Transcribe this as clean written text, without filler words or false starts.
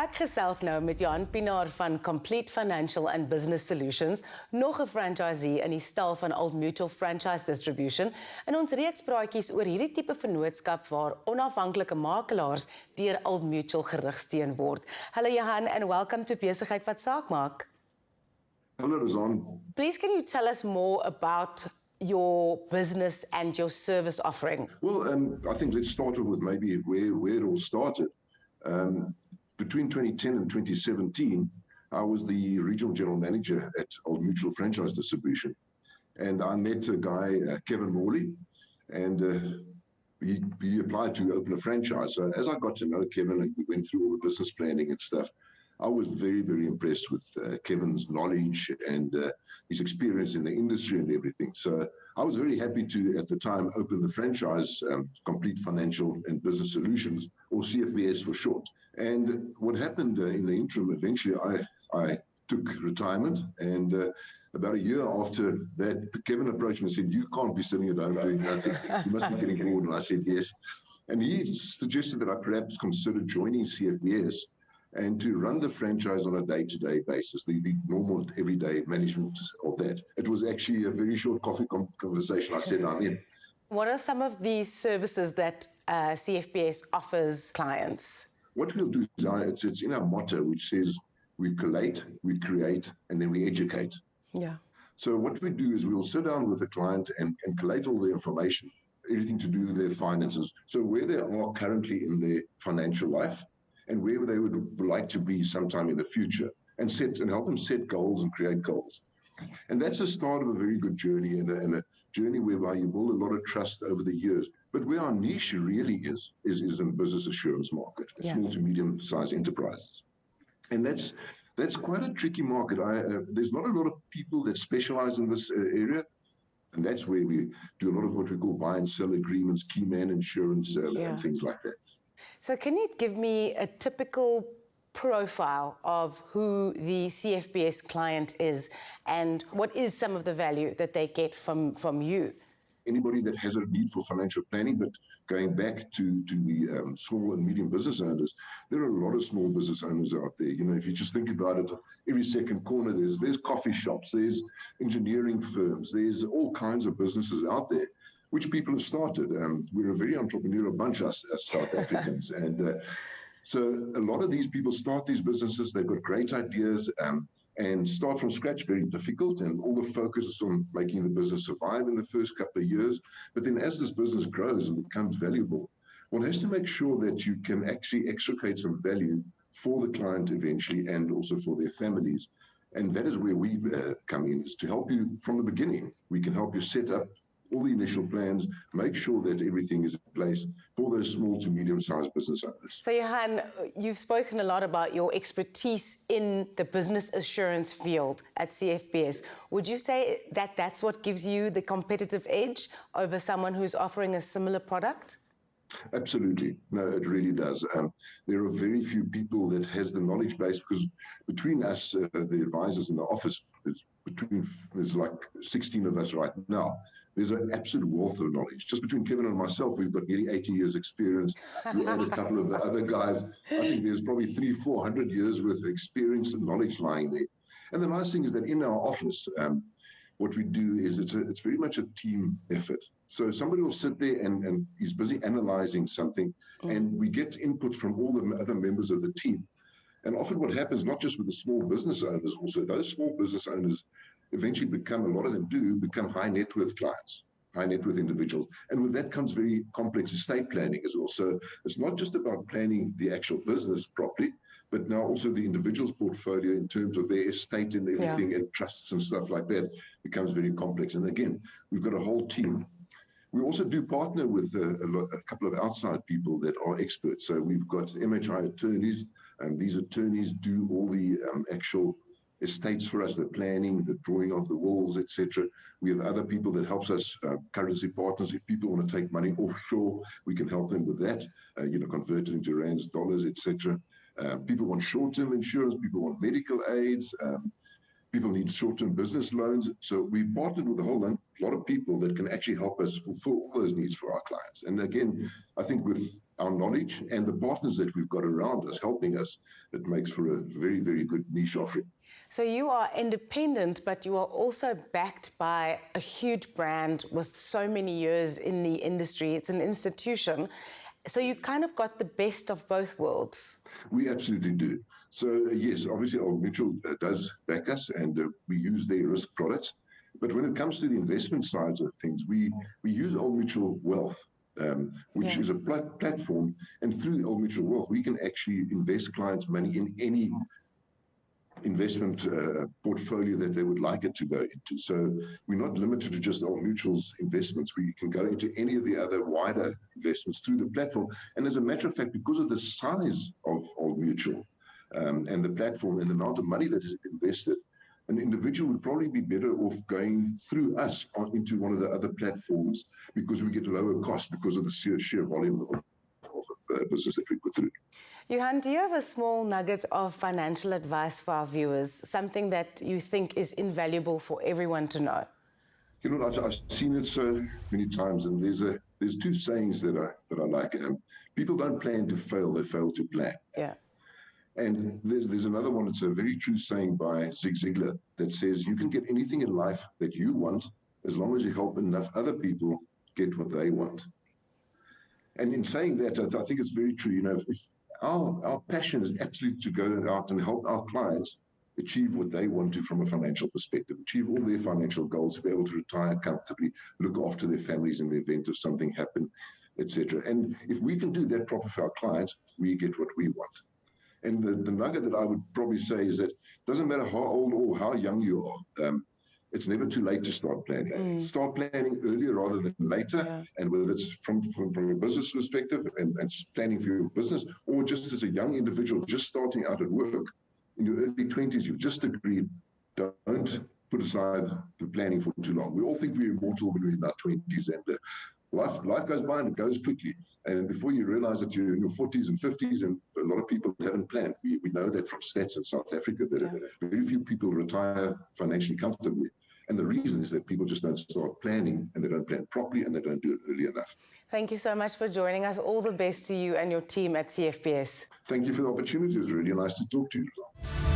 Ek gesels nou met Johan Pienaar van Complete Financial and Business Solutions, nog 'n franchisee in die stal van Old Mutual Franchise Distribution, in ons reeks praatjies oor hierdie tipe vennootskap waar onafhanklike makelaars deur Old Mutual gerugsteun word. Hello Johan and welcome to Besigheid Wat Saak Maak. Hello Razan. Please can you tell us more about your business and your service offering? Well, I think let's start off with maybe where it all started. Between 2010 and 2017, I was the regional general manager at Old Mutual Franchise Distribution. And I met a guy, Kevin Morley, and he applied to open a franchise. So as I got to know Kevin and we went through all the business planning and stuff, I was very, very impressed with Kevin's knowledge and his experience in the industry and everything. So I was very happy to, at the time, open the franchise, Complete Financial and Business Solutions, or CFBS for short. And what happened in the interim, eventually I took retirement, and about a year after that, Kevin approached me and said, "You can't be sitting at home doing nothing. You must be getting bored." And I said, "Yes." And he suggested that I perhaps consider joining CFBS and to run the franchise on a day-to-day basis, the normal everyday management of that. It was actually a very short coffee conversation. I said, "I'm in." What are some of the services that CFBS offers clients? What we'll do is it's in our motto, which says we collate, we create, and then we educate. Yeah. So what we do is we'll sit down with the client and collate all the information, everything to do with their finances. So where they are currently in their financial life, and where they would like to be sometime in the future, and help them set goals and create goals. And that's the start of a very good journey, and a journey whereby you build a lot of trust over the years. But where our niche really is in the business assurance market, yes. Small to medium-sized enterprises. And that's quite a tricky market. There's not a lot of people that specialize in this area, and that's where we do a lot of what we call buy and sell agreements, key man insurance, and things like that. So can you give me a typical profile of who the CFBS client is and what is some of the value that they get from you? Anybody that has a need for financial planning, but going back to the small and medium business owners, there are a lot of small business owners out there. You know, if you just think about it, every second corner, there's coffee shops, there's engineering firms, there's all kinds of businesses out there, which people have started. We're a very entrepreneurial bunch, us South Africans. And so a lot of these people start these businesses, they've got great ideas, and start from scratch, very difficult, and all the focus is on making the business survive in the first couple of years. But then as this business grows and becomes valuable, one has to make sure that you can actually extricate some value for the client eventually, and also for their families. And that is where we come in, is to help you from the beginning. We can help you set up all the initial plans, make sure that everything is in place for those small to medium-sized business owners. So Johan, you've spoken a lot about your expertise in the business assurance field at CFBS. Would you say that that's what gives you the competitive edge over someone who's offering a similar product? Absolutely. No, it really does. There are very few people that has the knowledge base, because between us, the advisors in the office, there's like 16 of us right now. There's an absolute wealth of knowledge. Just between Kevin and myself, we've got nearly 80 years experience. You add a couple of the other guys, I think there's probably 300-400 years worth of experience and knowledge lying there. And the nice thing is that in our office, what we do is it's very much a team effort. So somebody will sit there and he's busy analyzing something, and we get input from all the other members of the team. And often what happens, not just with the small business owners, also those small business owners eventually become high net worth clients, high net worth individuals. And with that comes very complex estate planning as well. So it's not just about planning the actual business properly, but now also the individual's portfolio in terms of their estate and everything, and trusts and stuff like that becomes very complex. And again, we've got a whole team. We also do partner with a couple of outside people that are experts. So we've got MHI attorneys, and these attorneys do all the actual estates for us, the planning, the drawing of the walls, etc. We have other people that helps us, currency partners. If people want to take money offshore, we can help them with that, convert it into rands, dollars, etc. People want short-term insurance, people want medical aids, people need short-term business loans. So we've partnered with a whole lot of people that can actually help us fulfill all those needs for our clients. And again, I think with our knowledge and the partners that we've got around us helping us, it makes for a very, very good niche offering. So you are independent, but you are also backed by a huge brand with so many years in the industry. It's an institution. So you've kind of got the best of both worlds. We absolutely do. So yes, obviously Old Mutual does back us, and we use their risk products. But when it comes to the investment side of things, we use Old Mutual Wealth, which is a platform, and through Old Mutual Wealth, we can actually invest clients' money in any investment portfolio that they would like it to go into. So we're not limited to just Old Mutual's investments. We can go into any of the other wider investments through the platform. And as a matter of fact, because of the size of Old Mutual and the platform and the amount of money that is invested, an individual would probably be better off going through us into one of the other platforms because we get lower cost because of the sheer volume of business that we put through. Johan, do you have a small nugget of financial advice for our viewers, something that you think is invaluable for everyone to know? You know, I've seen it so many times, and there's two sayings that I like. People don't plan to fail; they fail to plan. Yeah. And there's another one. It's a very true saying by Zig Ziglar that says, "You can get anything in life that you want as long as you help enough other people get what they want." And in saying that, I think it's very true. You know, if our passion is absolutely to go out and help our clients achieve what they want to from a financial perspective, achieve all their financial goals, be able to retire comfortably, look after their families in the event of something happen, etc. And if we can do that proper for our clients, we get what we want. And the nugget that I would probably say is that it doesn't matter how old or how young you are, it's never too late to start planning. Start planning earlier rather than later, and whether it's from a business perspective and planning for your business, or just as a young individual just starting out at work, in your early 20s, you've just agreed, don't put aside the planning for too long. We all think we're immortal when we're in our 20s, and life goes by and it goes quickly. And before you realize that you're in your 40s and 50s, and a lot of people haven't planned. We know that from stats in South Africa, that very few people retire financially comfortably. And the reason is that people just don't start planning, and they don't plan properly, and they don't do it early enough. Thank you so much for joining us. All the best to you and your team at CFBS. Thank you for the opportunity. It was really nice to talk to you.